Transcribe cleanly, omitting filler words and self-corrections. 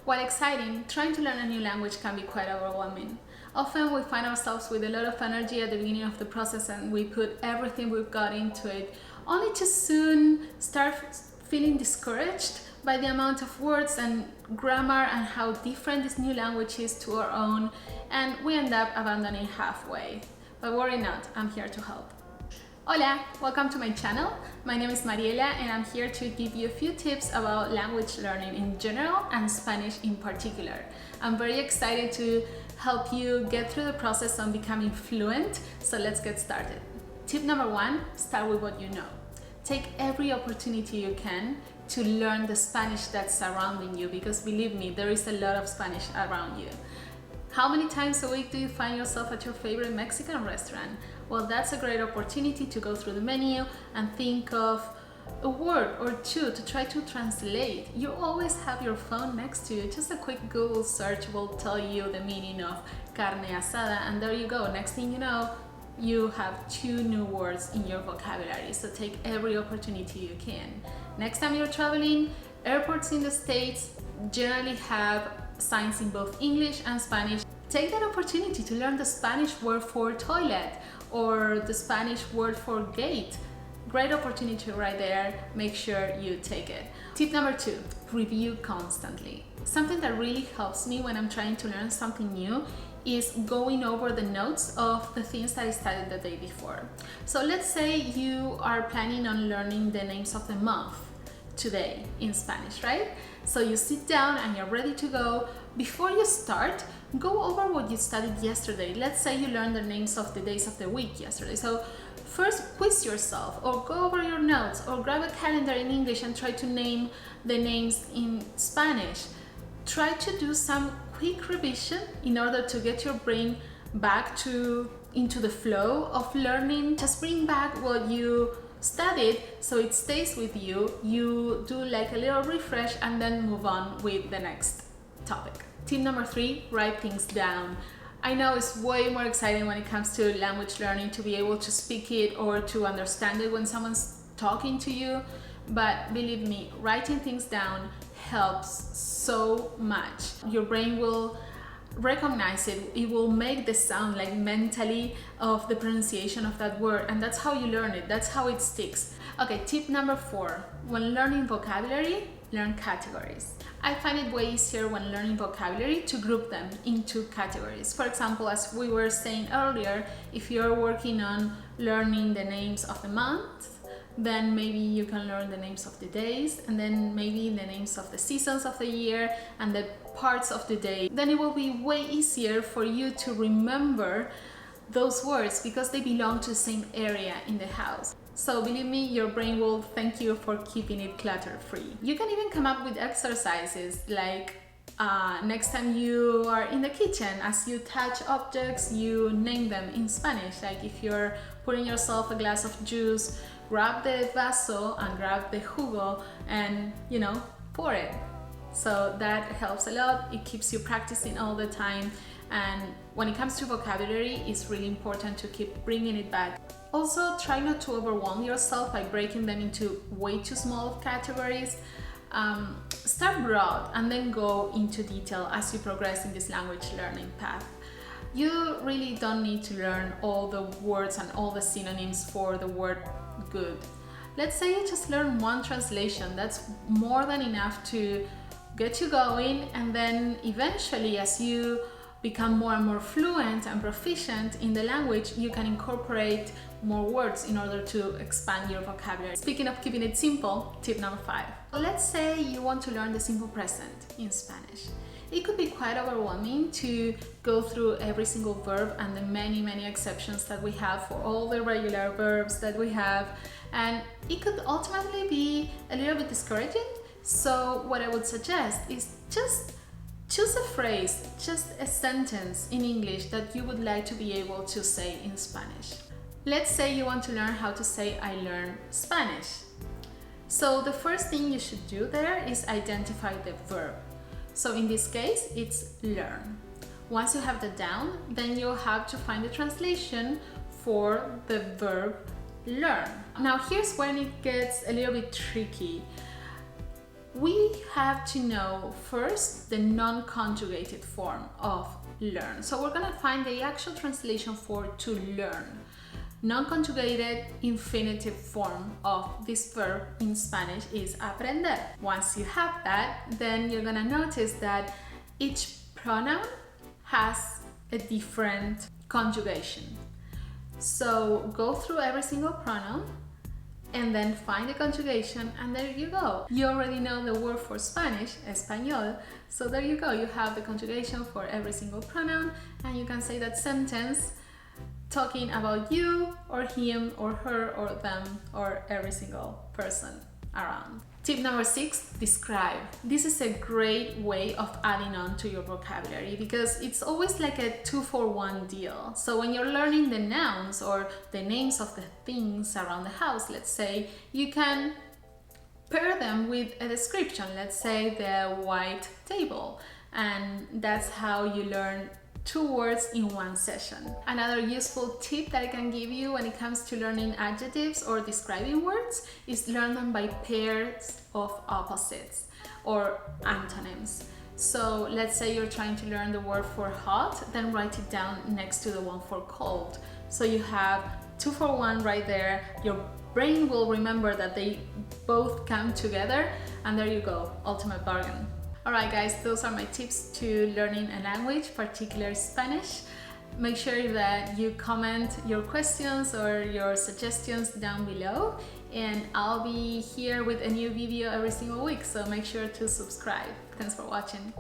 While exciting, trying to learn a new language can be quite overwhelming. Often we find ourselves with a lot of energy at the beginning of the process and we put everything we've got into it, only to soon start feeling discouraged by the amount of words and grammar and how different this new language is to our own, and we end up abandoning halfway. But worry not, I'm here to help. Hola, welcome to my channel. My name is Mariela and I'm here to give you a few tips about language learning in general and Spanish in particular. I'm very excited to help you get through the process on becoming fluent, so let's get started. Tip number one, start with what you know. Take every opportunity you can to learn the Spanish that's surrounding you, because believe me, there is a lot of Spanish around you. How many times a week do you find yourself at your favorite Mexican restaurant? Well, that's a great opportunity to go through the menu and think of a word or two to try to translate. You always have your phone next to you. Just a quick Google search will tell you the meaning of carne asada, and there you go. Next thing you know, you have 2 new words in your vocabulary, so take every opportunity you can. Next time you're traveling, airports in the States generally have signs in both English and Spanish. Take that opportunity to learn the Spanish word for toilet or the Spanish word for gate. Great opportunity right there, make sure you take it. Tip number 2, review constantly. Something that really helps me when I'm trying to learn something new is going over the notes of the things that I studied the day before. So let's say you are planning on learning the names of the month today in Spanish, right? So you sit down and you're ready to go. Before you start, go over what you studied yesterday. Let's say you learned the names of the days of the week yesterday. So first quiz yourself or go over your notes or grab a calendar in English and try to name the names in Spanish. Try to do some quick revision in order to get your brain back into the flow of learning. Just bring back what you studied so it stays with you. You do like a little refresh and then move on with the next topic. Tip number 3, write things down. I know it's way more exciting when it comes to language learning to be able to speak it or to understand it when someone's talking to you, but believe me, writing things down helps so much. Your brain will recognize it. It will make the sound like mentally of the pronunciation of that word, and that's how you learn it. That's how it sticks. Okay, tip number 4, when learning vocabulary, learn categories. I find it way easier when learning vocabulary to group them into categories. For example, as we were saying earlier, if you're working on learning the names of the month, then maybe you can learn the names of the days, and then maybe the names of the seasons of the year and the parts of the day. Then it will be way easier for you to remember those words because they belong to the same area in the house. So believe me, your brain will thank you for keeping it clutter-free. You can even come up with exercises like next time you are in the kitchen, as you touch objects, you name them in Spanish. Like if you're pouring yourself a glass of juice, grab the vaso and grab the jugo and, pour it. So that helps a lot. It keeps you practicing all the time. And when it comes to vocabulary, it's really important to keep bringing it back. Also, try not to overwhelm yourself by breaking them into way too small categories. Start broad and then go into detail as you progress in this language learning path. You really don't need to learn all the words and all the synonyms for the word good. Let's say you just learn one translation. That's more than enough to get you going, and then eventually, as you become more and more fluent and proficient in the language, you can incorporate more words in order to expand your vocabulary. Speaking of keeping it simple, tip number 5. Let's say you want to learn the simple present in Spanish. It could be quite overwhelming to go through every single verb and the many exceptions that we have for all the regular verbs that we have, and it could ultimately be a little bit discouraging. So what I would suggest is just choose a phrase, just a sentence in English that you would like to be able to say in Spanish. Let's say you want to learn how to say I learned Spanish. So the first thing you should do there is identify the verb. So in this case, it's learn. Once you have that down, then you'll have to find the translation for the verb learn. Now here's when it gets a little bit tricky. we have to know first the non-conjugated form of learn. So we're gonna find the actual translation for to learn. Non-conjugated infinitive form of this verb in Spanish is aprender. Once you have that, then you're gonna notice that each pronoun has a different conjugation. So go through every single pronoun and then find the conjugation, and there you go. You already know the word for Spanish, español, so there you go. You have the conjugation for every single pronoun, and you can say that sentence talking about you or him or her or them or every single person around. Tip number 6, describe. This is a great way of adding on to your vocabulary because it's always like a 2-for-1 deal. So when you're learning the nouns or the names of the things around the house, let's say, you can pair them with a description. Let's say the white table, and that's how you learn 2 words in one session. Another useful tip that I can give you when it comes to learning adjectives or describing words is learn them by pairs of opposites or antonyms. So let's say you're trying to learn the word for hot, then write it down next to the one for cold. So you have 2-for-1 right there. Your brain will remember that they both come together, and there you go, ultimate bargain. Alright guys, those are my tips to learning a language, particularly Spanish. Make sure that you comment your questions or your suggestions down below, and I'll be here with a new video every single week, so make sure to subscribe. Thanks for watching.